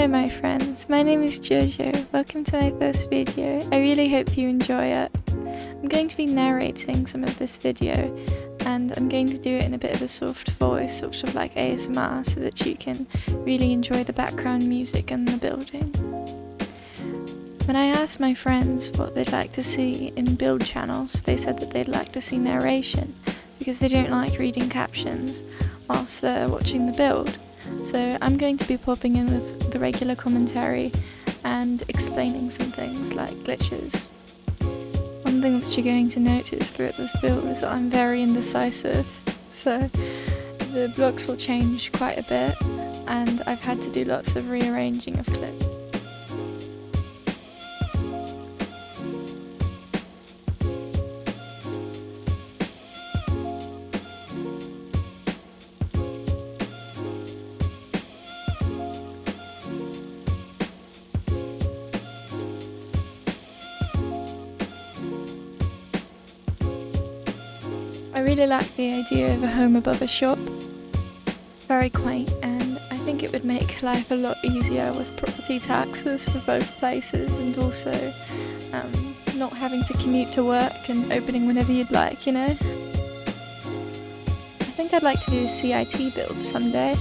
Hello my friends, my name is Giogio. Welcome to my first video. I really hope you enjoy it. I'm going to be narrating some of this video and I'm going to do it in a bit of a soft voice, sort of like ASMR, so that you can really enjoy the background music and the building. When I asked my friends what they'd like to see in build channels, they said that they'd like to see narration because they don't like reading captions whilst they're watching the build. So I'm going to be popping in with the regular commentary and explaining some things like glitches. One thing that you're going to notice throughout this build is that I'm very indecisive, so the blocks will change quite a bit and I've had to do lots of rearranging of clips. I really like the idea of a home above a shop. It's very quaint and I think it would make life a lot easier with property taxes for both places and also not having to commute to work and opening whenever you'd like, you know? I think I'd like to do a CIT build someday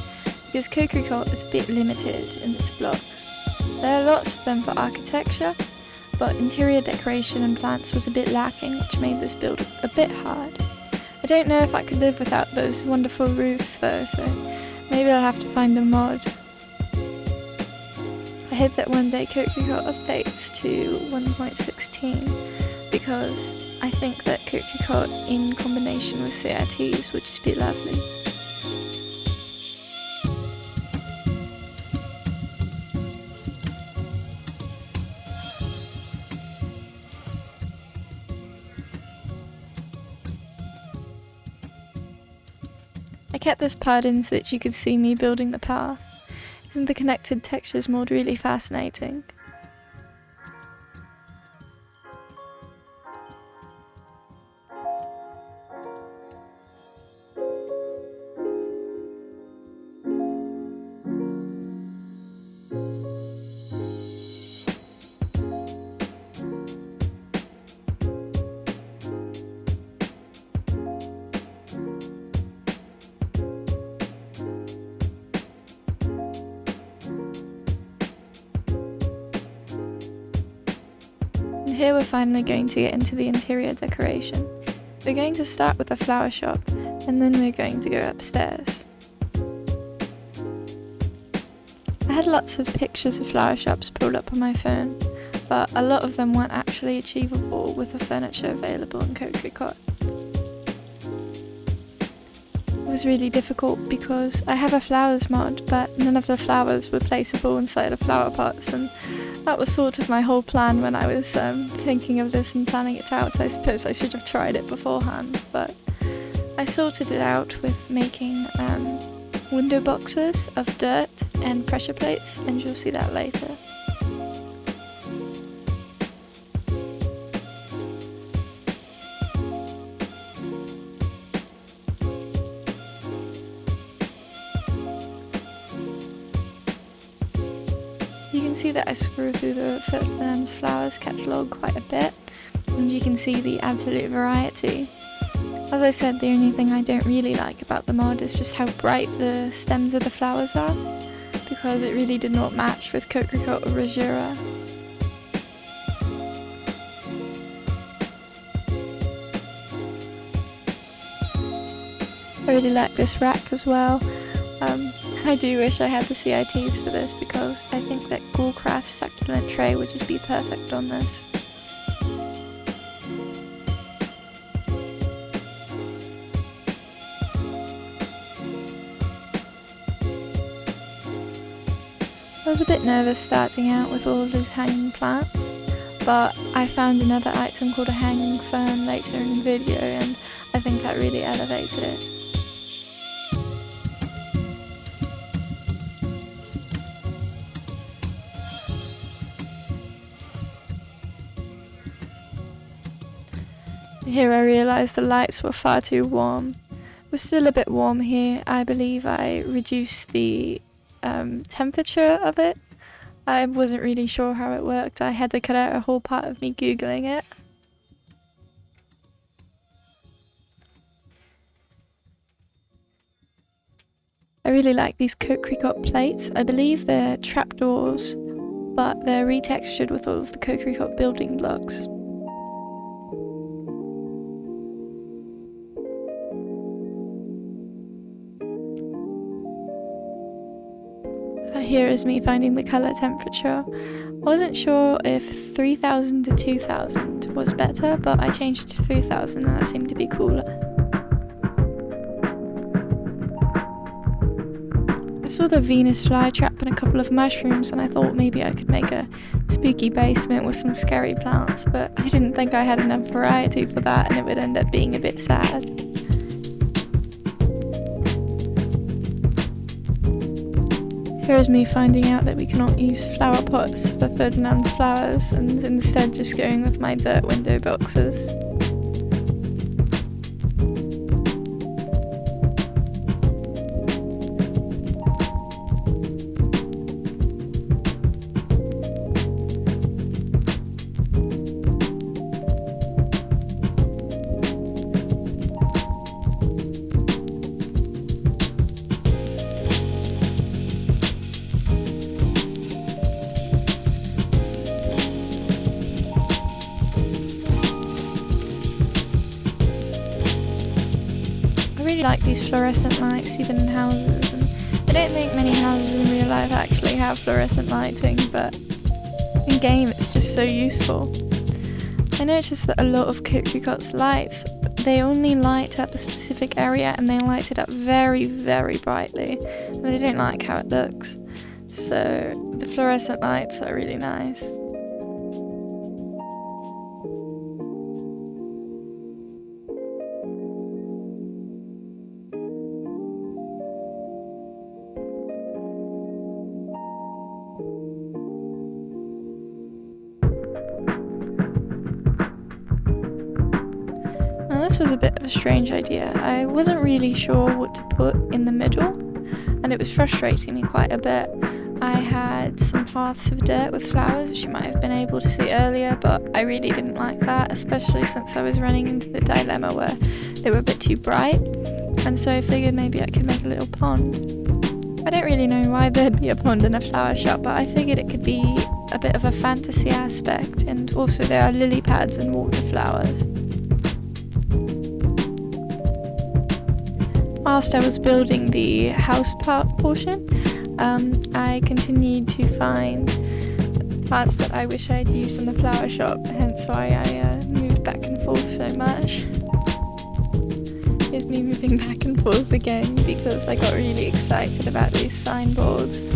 because Cocricot is a bit limited in its blocks. There are lots of them for architecture, but interior decoration and plants was a bit lacking, which made this build a bit hard. I don't know if I could live without those wonderful roofs though, so maybe I'll have to find a mod. I hope that one day Cocricot updates to 1.16 because I think that Cocricot in combination with CITs would just be lovely. I kept this part in so that you could see me building the path. Isn't the connected textures mod really fascinating? Here we're finally going to get into the interior decoration. We're going to start with the flower shop and then we're going to go upstairs. I had lots of pictures of flower shops pulled up on my phone, but a lot of them weren't actually achievable with the furniture available in Cocricot. It was really difficult because I have a flowers mod, but none of the flowers were placeable inside of flower pots, and that was sort of my whole plan when I was thinking of this and planning it out. I suppose I should have tried it beforehand, but I sorted it out with making window boxes of dirt and pressure plates, and you'll see that later. You can see that I screw through the Ferdinand's Flowers catalogue quite a bit, and you can see the absolute variety. As I said, the only thing I don't really like about the mod is just how bright the stems of the flowers are, because it really did not match with Cocricot or Rosura. I really like this rack as well. I do wish I had the CITs for this because I think that Ghoulcraft's succulent tray would just be perfect on this. I was a bit nervous starting out with all of these hanging plants, but I found another item called a hanging fern later in the video and I think that really elevated it. Here I realised the lights were far too warm. We're still a bit warm here. I believe I reduced the temperature of it I wasn't really sure how it worked. I had to cut out a whole part of me googling it. I really like these Cocricot plates. I believe they're trapdoors, but they're retextured with all of the Cocricot building blocks. Here is me finding the colour temperature. I wasn't sure if 3000 to 2000 was better, but I changed it to 3000 and that seemed to be cooler. I saw the Venus flytrap and a couple of mushrooms and I thought maybe I could make a spooky basement with some scary plants, but I didn't think I had enough variety for that and it would end up being a bit sad. Here is me finding out that we cannot use flower pots for Ferdinand's flowers and instead just going with my dirt window boxes. I really like these fluorescent lights even in houses, and I don't think many houses in real life actually have fluorescent lighting, but in game it's just so useful. I noticed that a lot of Cocricot's lights, they only light up a specific area and they light it up very, very brightly, and I don't like how it looks. So the fluorescent lights are really nice. This was a bit of a strange idea. I wasn't really sure what to put in the middle, and it was frustrating me quite a bit. I had some paths of dirt with flowers, which you might have been able to see earlier, but I really didn't like that, especially since I was running into the dilemma where they were a bit too bright, and so I figured maybe I could make a little pond. I don't really know why there'd be a pond in a flower shop, but I figured it could be a bit of a fantasy aspect, and also there are lily pads and water flowers. Whilst I was building the house portion, I continued to find parts that I wish I'd used in the flower shop, hence why I moved back and forth so much. Here's me moving back and forth again because I got really excited about these signboards.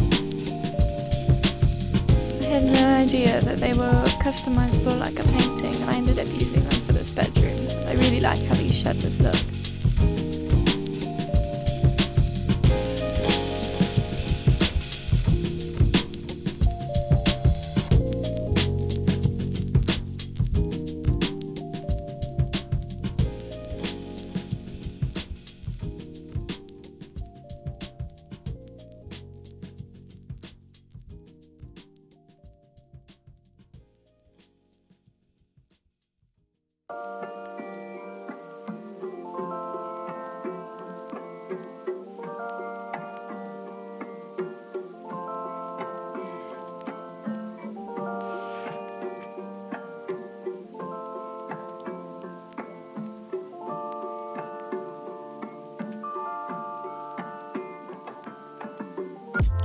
I had no idea that they were customizable like a painting, and I ended up using them for this bedroom because I really like how these shutters look.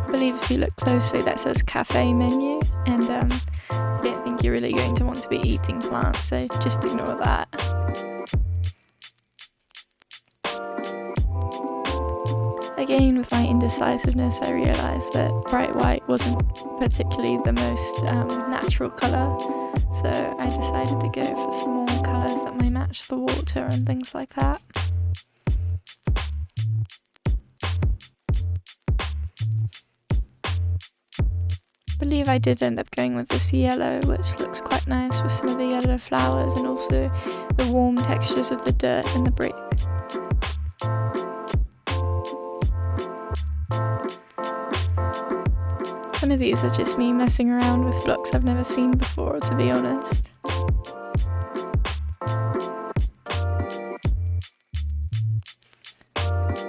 I believe if you look closely that says cafe menu, and I don't think you're really going to want to be eating plants, so just ignore that. Again, with my indecisiveness, I realised that bright white wasn't particularly the most natural colour, so I decided to go for some more colours that might match the water and things like that. I believe I did end up going with this yellow, which looks quite nice with some of the yellow flowers and also the warm textures of the dirt and the brick. Some of these are just me messing around with blocks I've never seen before, to be honest.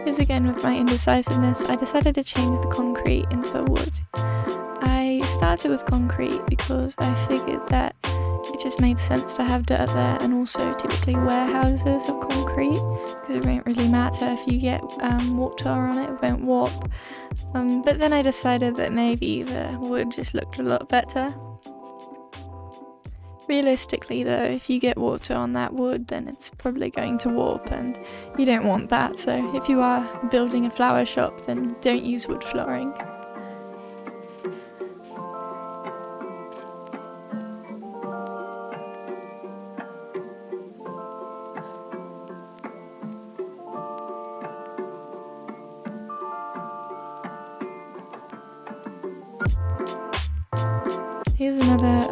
As again with my indecisiveness, I decided to change the concrete into wood. I started with concrete because I figured that it just made sense to have dirt there, and also typically warehouses of concrete, because it won't really matter if you get water on it, it won't warp. But then I decided that maybe the wood just looked a lot better. Realistically though, if you get water on that wood, then it's probably going to warp, and you don't want that, so if you are building a flower shop, then don't use wood flooring. Here's another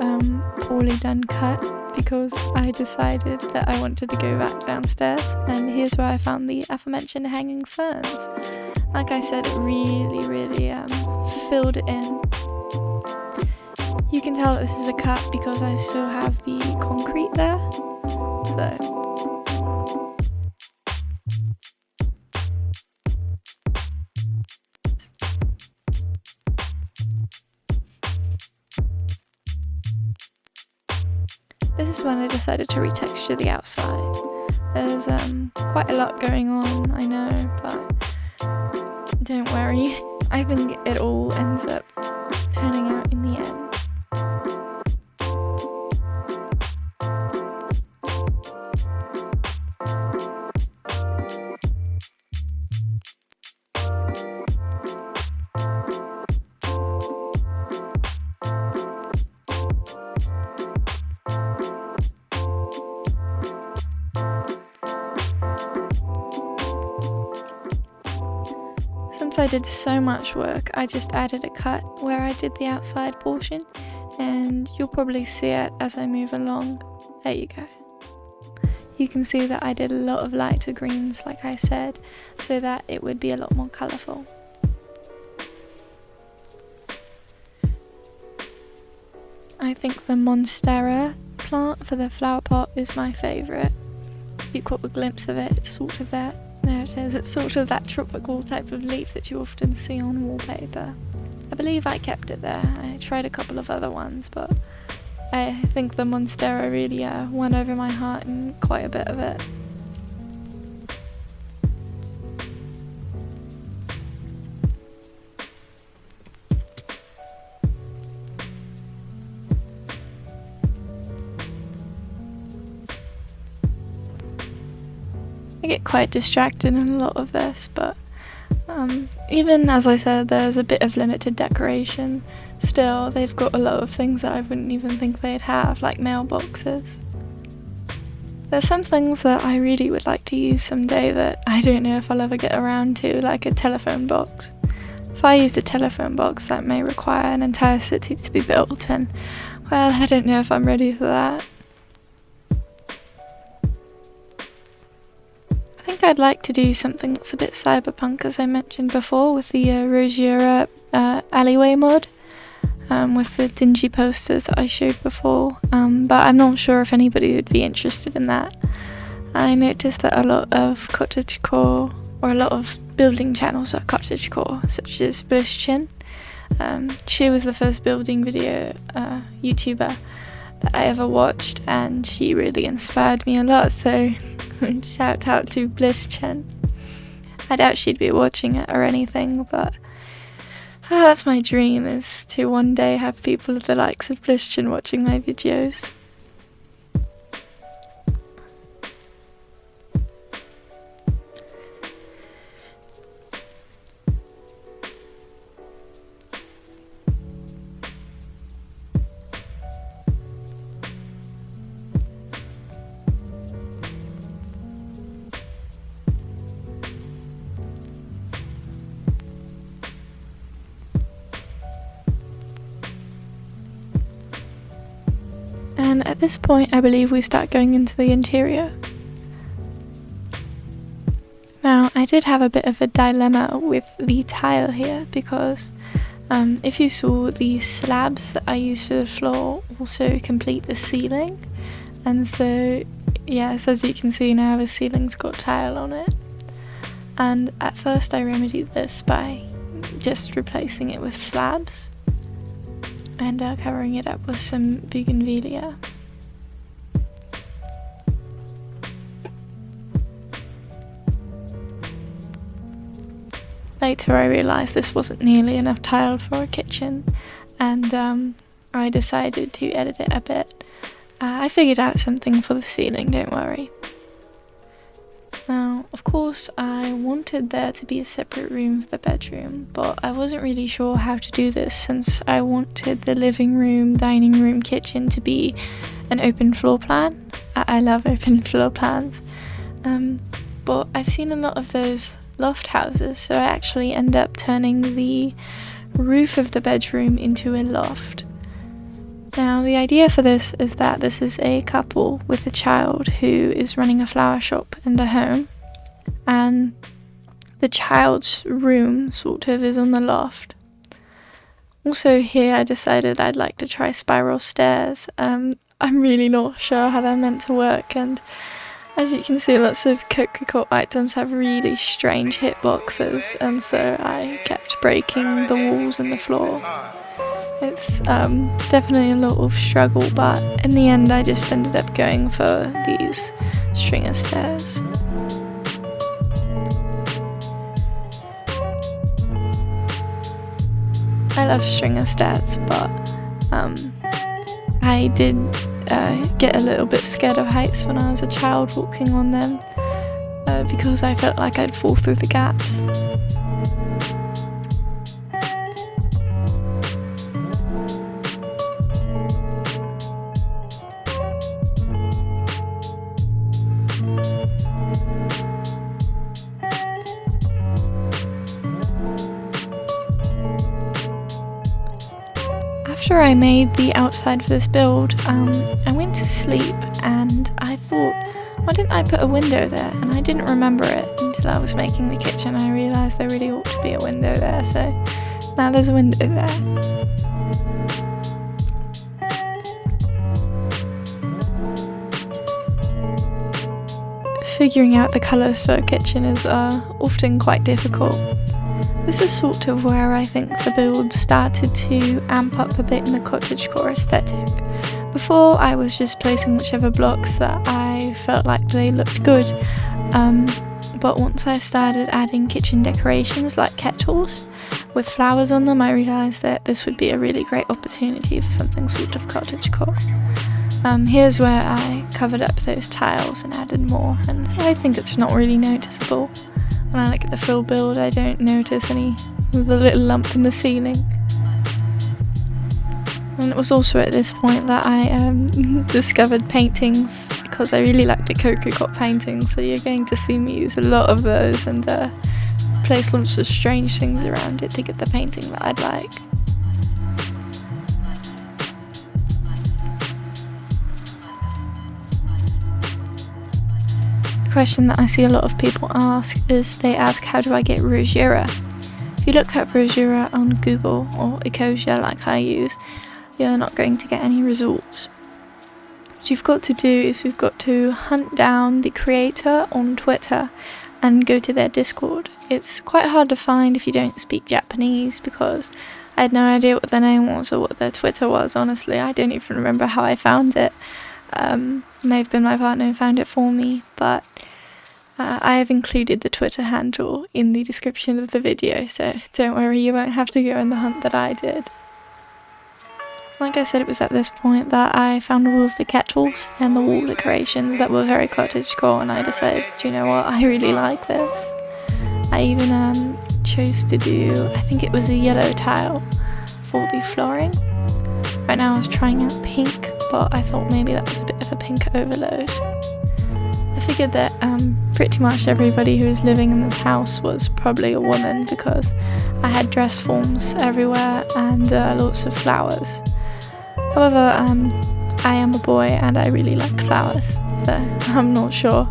poorly done cut, because I decided that I wanted to go back downstairs, and here's where I found the aforementioned hanging ferns. Like I said, it really filled it in. You can tell that this is a cut because I still have the concrete there, so... This is when I decided to retexture the outside. There's quite a lot going on, I know, but don't worry. I think it all ends up turning out in the end. Since I did so much work, I just added a cut where I did the outside portion, and you'll probably see it as I move along. There you go. You can see that I did a lot of lighter greens, like I said, so that it would be a lot more colourful. I think the Monstera plant for the flower pot is my favourite. If you caught a glimpse of it, it's sort of that. There it is, it's sort of that tropical type of leaf that you often see on wallpaper. I believe I kept it there. I tried a couple of other ones, but I think the Monstera really won over my heart in quite a bit of it. I get quite distracted in a lot of this, but even as I said, there's a bit of limited decoration. Still, they've got a lot of things that I wouldn't even think they'd have, like mailboxes. There's some things that I really would like to use someday that I don't know if I'll ever get around to, like a telephone box. If I used a telephone box, that may require an entire city to be built, and, well, I don't know if I'm ready for that. I think I'd like to do something that's a bit cyberpunk, as I mentioned before, with the Rosiera alleyway mod, with the dingy posters that I showed before, but I'm not sure if anybody would be interested in that. I noticed that a lot of Cottagecore, or a lot of building channels are Cottagecore, such as Blishchin. She was the first building video YouTuber that I ever watched, and she really inspired me a lot, so shout out to Blishchin. I doubt she'd be watching it or anything, but that's my dream, is to one day have people of the likes of Blishchin watching my videos. And at this point, I believe we start going into the interior. Now, I did have a bit of a dilemma with the tile here, because If you saw, these slabs that I use for the floor also complete the ceiling, and so yes, as you can see now, the ceiling's got tile on it. And at first I remedied this by just replacing it with slabs and covering it up with some bougainvillea. Later I realised this wasn't nearly enough tile for a kitchen, and I decided to edit it a bit. I figured out something for the ceiling, don't worry. Now, of course, I wanted there to be a separate room for the bedroom, but I wasn't really sure how to do this since I wanted the living room, dining room, kitchen to be an open floor plan. I love open floor plans, but I've seen a lot of those loft houses, so I actually end up turning the roof of the bedroom into a loft. Now, the idea for this is that this is a couple with a child who is running a flower shop and a home, and the child's room sort of is on the loft. Also here I decided I'd like to try spiral stairs. I'm really not sure how they're meant to work, and as you can see, lots of Cocricot items have really strange hitboxes, and so I kept breaking the walls and the floor. It's definitely a lot of struggle, but in the end I just ended up going for these stringer stairs. I love stringer stairs, but I did get a little bit scared of heights when I was a child walking on them, because I felt like I'd fall through the gaps. After I made the outside for this build, I went to sleep and I thought, why didn't I put a window there? And I didn't remember it until I was making the kitchen. I realised there really ought to be a window there, so now there's a window there. Figuring out the colours for a kitchen is often quite difficult. This is sort of where I think the build started to amp up a bit in the cottagecore aesthetic. Before, I was just placing whichever blocks that I felt like they looked good, but once I started adding kitchen decorations like kettles with flowers on them, I realised that this would be a really great opportunity for something sort of cottagecore. Here's where I covered up those tiles and added more, and I think it's not really noticeable. When I look at the full build, I don't notice any of the little lump in the ceiling. And it was also at this point that I discovered paintings, because I really like the Cocricot paintings, so you're going to see me use a lot of those and place lots of strange things around it to get the painting that I'd like. The question that I see a lot of people ask is, they ask, how do I get rosura? If you look up rosura on Google, or Giogio like I use, you're not going to get any results. What you've got to do is you've got to hunt down the creator on Twitter and go to their Discord. It's quite hard to find if you don't speak Japanese, because I had no idea what their name was or what their Twitter was, honestly. I don't even remember how I found it. It may have been my partner who found it for me, but I have included the Twitter handle in the description of the video, so don't worry, you won't have to go on the hunt that I did. Like I said, it was at this point that I found all of the kettles and the wall decorations that were very cottagecore, and I decided, do you know what, I really like this. I even chose to do, I think it was a yellow tile for the flooring. Right now I was trying out pink, but I thought maybe that was a bit of a pink overload. I figured that pretty much everybody who was living in this house was probably a woman, because I had dress forms everywhere and lots of flowers. However, I am a boy and I really like flowers, so I'm not sure.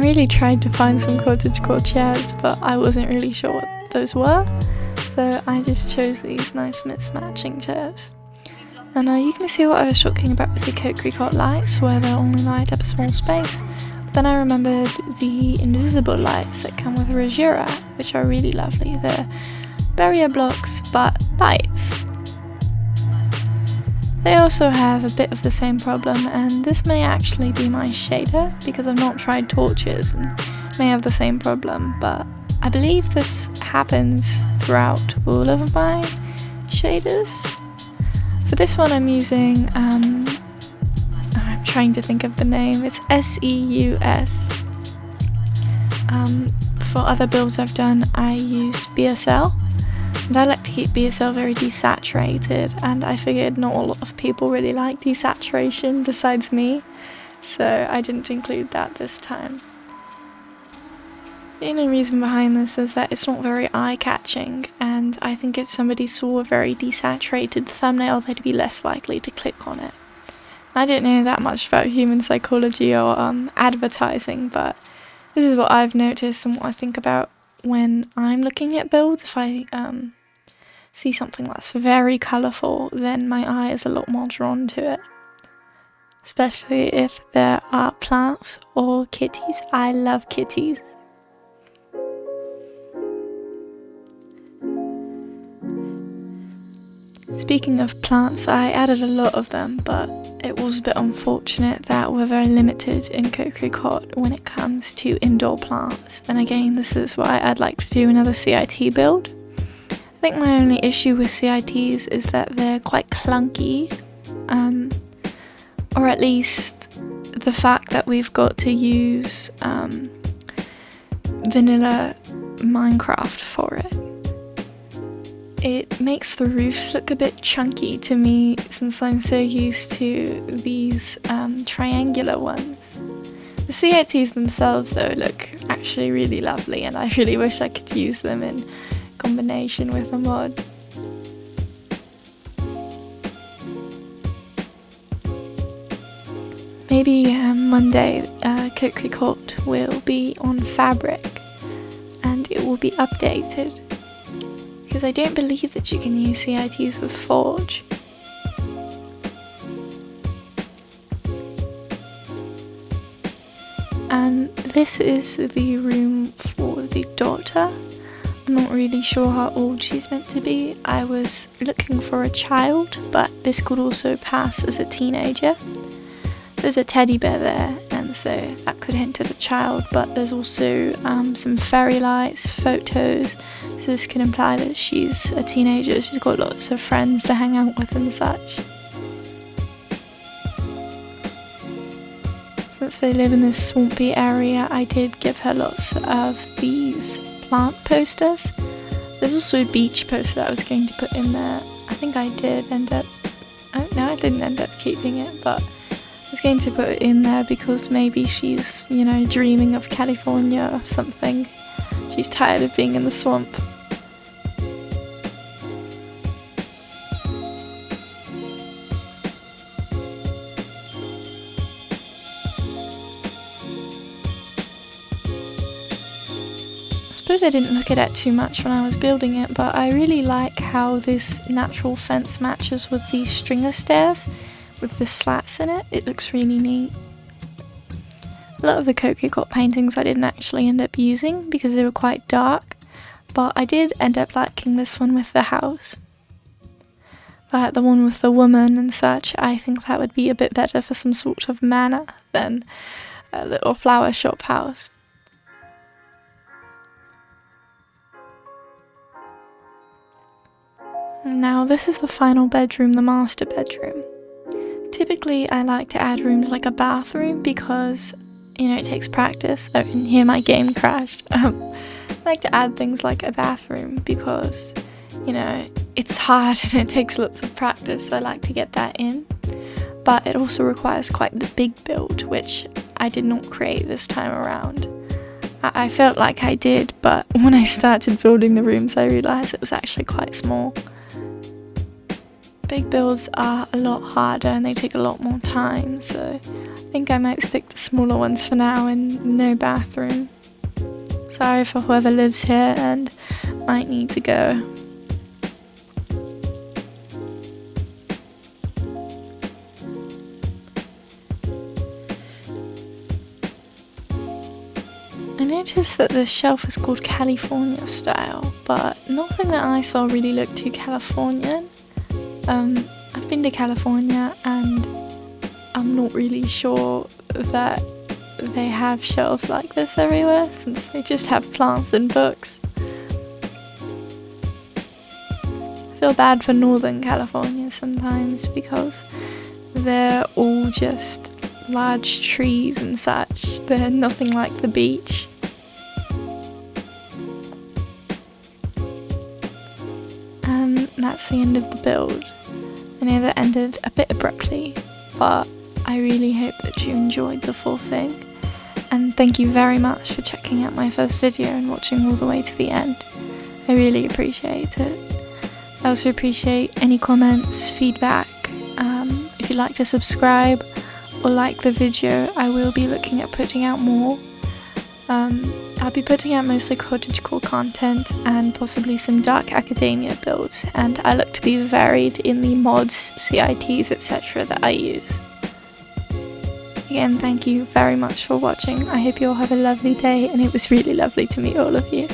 really tried to find some cottagecore chairs, but I wasn't really sure what those were, so I just chose these nice mismatching chairs. And you can see what I was talking about with the Cocricot lights, where they'll only light up a small space. But then I remembered the invisible lights that come with Giogio, which are really lovely. They're barrier blocks, but lights. They also have a bit of the same problem, and this may actually be my shader, because I've not tried torches and may have the same problem, but I believe this happens throughout all of my shaders. For this one I'm using, I'm trying to think of the name, it's SEUS. For other builds I've done, I used BSL. And I like to keep BSL very desaturated, and I figured not a lot of people really like desaturation besides me, so I didn't include that this time. The only reason behind this is that it's not very eye-catching, and I think if somebody saw a very desaturated thumbnail, they'd be less likely to click on it. I don't know that much about human psychology or advertising, but this is what I've noticed and what I think about when I'm looking at builds. If I see something that's very colourful, then my eye is a lot more drawn to it. Especially if there are plants or kitties. I love kitties. Speaking of plants, I added a lot of them, but it was a bit unfortunate that we're very limited in Cocricot when it comes to indoor plants. And again, this is why I'd like to do another CIT build. I think my only issue with CITs is that they're quite clunky, or at least the fact that we've got to use vanilla Minecraft for it. It makes the roofs look a bit chunky to me, since I'm so used to these triangular ones. The CITs themselves though look actually really lovely, and I really wish I could use them in combination with a mod. Maybe Monday Cocricot will be on Fabric and it will be updated, because I don't believe that you can use CITs with Forge. And this is the room for the daughter. I'm not really sure how old she's meant to be. I was looking for a child, but this could also pass as a teenager. There's a teddy bear there, and so that could hint at a child, but there's also some fairy lights, photos, so this can imply that she's a teenager. She's got lots of friends to hang out with and such. Since they live in this swampy area, I did give her lots of these plant posters. There's also a beach poster that I was going to put in there. I think I did end up, no, I didn't end up keeping it, but I was going to put it in there because maybe she's, you know, dreaming of California or something. She's tired of being in the swamp. I suppose I didn't look at it too much when I was building it, but I really like how this natural fence matches with these stringer stairs with the slats in it. It looks really neat. A lot of the Cocricot paintings I didn't actually end up using because they were quite dark, but I did end up liking this one with the house. But the one with the woman and such, I think that would be a bit better for some sort of manor than a little flower shop house. Now this is the final bedroom, the master bedroom. Typically I like to add rooms like a bathroom because, you know, it takes practice. Oh, and here my game crashed. I like to add things like a bathroom because, you know, it's hard and it takes lots of practice, so I like to get that in. But it also requires quite the big build, which I did not create this time around. I felt like I did, but when I started building the rooms I realised it was actually quite small. big builds are a lot harder and they take a lot more time, so I think I might stick to smaller ones for now and no bathroom. Sorry for whoever lives here and might need to go. I noticed that this shelf is called California style, but nothing that I saw really looked too Californian. I've been to California and I'm not really sure that they have shelves like this everywhere, since they just have plants and books. I feel bad for Northern California sometimes because they're all just large trees and such. They're nothing like the beach. And that's the end of the build. I know that ended a bit abruptly, but I really hope that you enjoyed the full thing. And thank you very much for checking out my first video and watching all the way to the end. I really appreciate it. I also appreciate any comments, feedback. If you'd like to subscribe or like the video, I will be looking at putting out more. I'll be putting out mostly cottagecore content and possibly some dark academia builds, and I look to be varied in the mods, CITs, etc. that I use. Again, thank you very much for watching. I hope you all have a lovely day, and it was really lovely to meet all of you.